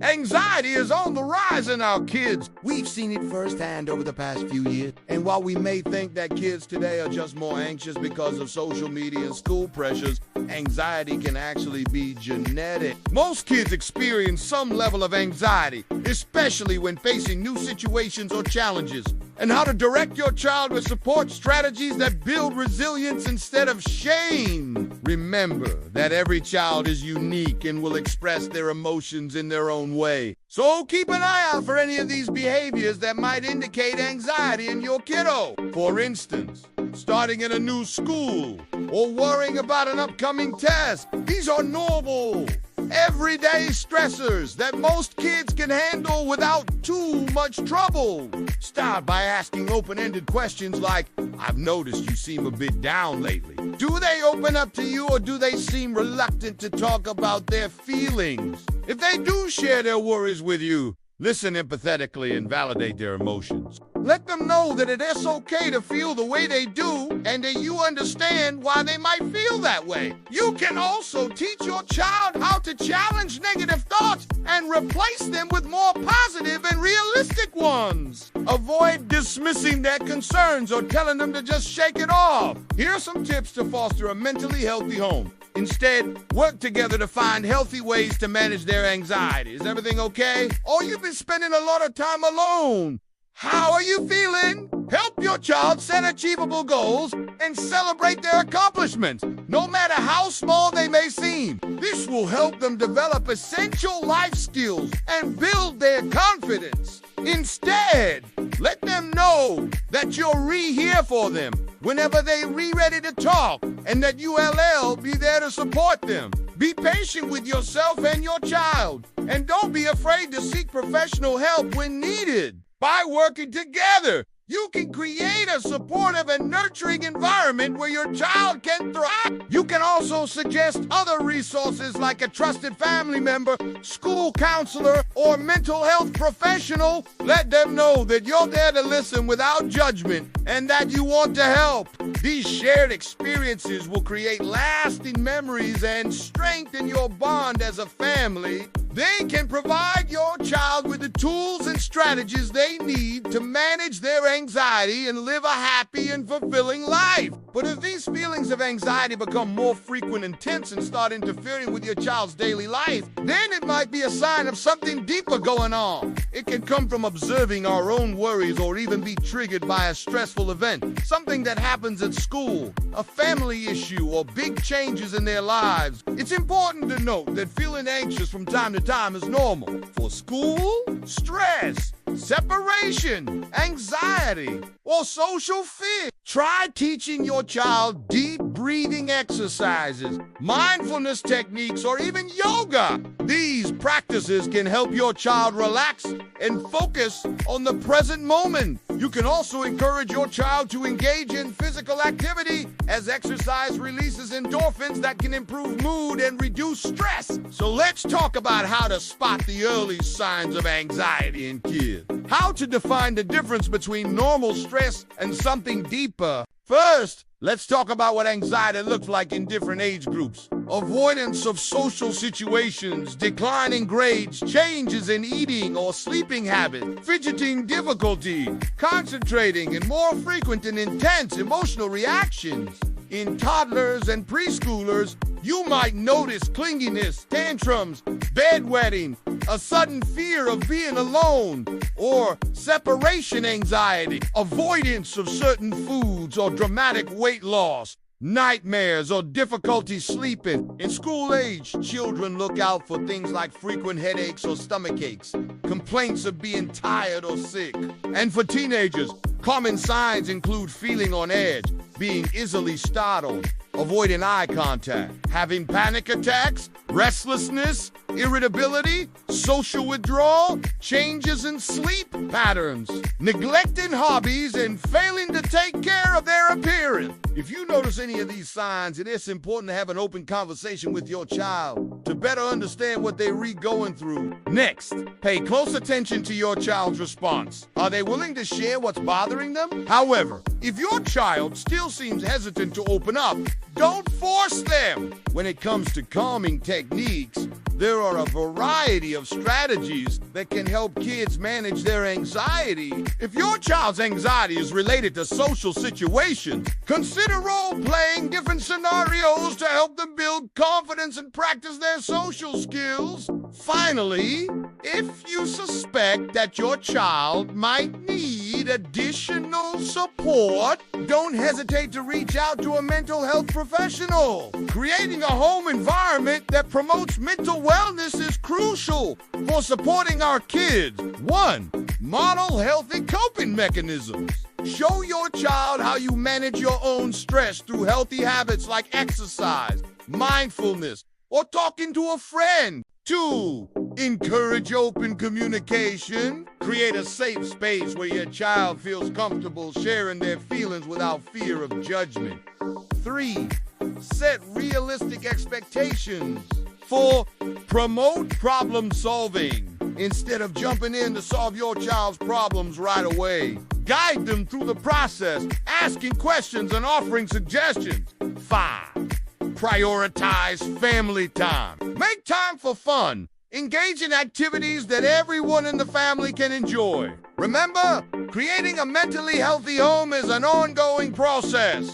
Anxiety is on the rise in our kids. We've seen it firsthand over the past few years. And while we may think that kids today are just more anxious because of social media and school pressures, anxiety can actually be genetic. Most kids experience some level of anxiety, especially when facing new situations or challenges. And how to direct your child with support strategies that build resilience instead of shame. Remember that every child is unique and will express their emotions in their own way. So keep an eye out for any of these behaviors that might indicate anxiety in your kiddo. For instance, starting in a new school or worrying about an upcoming test. These are normal, everyday stressors that most kids can handle without too much trouble. Start by asking open-ended questions like, I've noticed you seem a bit down lately. Do they open up to you, or do they seem reluctant to talk about their feelings? If they do share their worries with you, listen empathetically and validate their emotions. Let them know that it is okay to feel the way they do and that you understand why they might feel that way. You can also teach your child how to challenge negative thoughts and replace them with more positive and realistic ones. Avoid dismissing their concerns or telling them to just shake it off. Here are some tips to foster a mentally healthy home. Instead, work together to find healthy ways to manage their anxiety. Is everything okay? Or you've been spending a lot of time alone. How are you feeling? Help your child set achievable goals and celebrate their accomplishments, no matter how small they may seem. This will help them develop essential life skills and build their confidence. Instead, let them know that you're here for them whenever they're ready to talk, and that you'll be there to support them. Be patient with yourself and your child, and don't be afraid to seek professional help when needed. By working together, you can create a supportive and nurturing environment where your child can thrive. You can also suggest other resources like a trusted family member, school counselor, or mental health professional. Let them know that you're there to listen without judgment and that you want to help. These shared experiences will create lasting memories and strengthen your bond as a family. They can provide your child with the tools and strategies they need to manage their anxiety and live a happy and fulfilling life. But if these feelings of anxiety become more frequent and intense and start interfering with your child's daily life, then it might be a sign of something deeper going on. It can come from observing our own worries or even be triggered by a stressful event, something that happens at school, a family issue, or big changes in their lives. It's important to note that feeling anxious from time to time is normal. For school, stress, separation, anxiety, or social fear. Try teaching your child deep breathing exercises, mindfulness techniques, or even yoga. These practices can help your child relax and focus on the present moment. You can also encourage your child to engage in physical activity, as exercise releases endorphins that can improve mood and reduce stress. So let's talk about how to spot the early signs of anxiety in kids. How to define the difference between normal stress and something deeper. First, let's talk about what anxiety looks like in different age groups. Avoidance of social situations, declining grades, changes in eating or sleeping habits, fidgeting difficulty, concentrating, and more frequent and intense emotional reactions. In toddlers and preschoolers, you might notice clinginess, tantrums, bedwetting, a sudden fear of being alone, or separation anxiety, avoidance of certain foods, or dramatic weight loss, nightmares, or difficulty sleeping. In school-age children, look out for things like frequent headaches or stomach aches, complaints of being tired or sick. And for teenagers, common signs include feeling on edge, being easily startled, avoiding eye contact, having panic attacks, restlessness, irritability, social withdrawal, changes in sleep patterns, neglecting hobbies, and failing to take care of their appearance. If you notice any of these signs, it is important to have an open conversation with your child to better understand what they're going through. Next, pay close attention to your child's response. Are they willing to share what's bothering them? However, if your child still seems hesitant to open up, don't force them. When it comes to calming techniques, There are a variety of strategies that can help kids manage their anxiety. If your child's anxiety is related to social situations, consider role-playing different scenarios to help them build confidence and practice their social skills. Finally, if you suspect that your child might need additional support, don't hesitate to reach out to a mental health professional. Creating a home environment that promotes mental wellness is crucial for supporting our kids. 1. Model healthy coping mechanisms. Show your child how you manage your own stress through healthy habits like exercise, mindfulness, or talking to a friend. 2. Encourage open communication. Create a safe space where your child feels comfortable sharing their feelings without fear of judgment. 3. Set realistic expectations. 4. Promote problem solving. Instead of jumping in to solve your child's problems right away, guide them through the process, asking questions and offering suggestions. 5. Prioritize family time. Make time for fun. Engage in activities that everyone in the family can enjoy. Remember, creating a mentally healthy home is an ongoing process.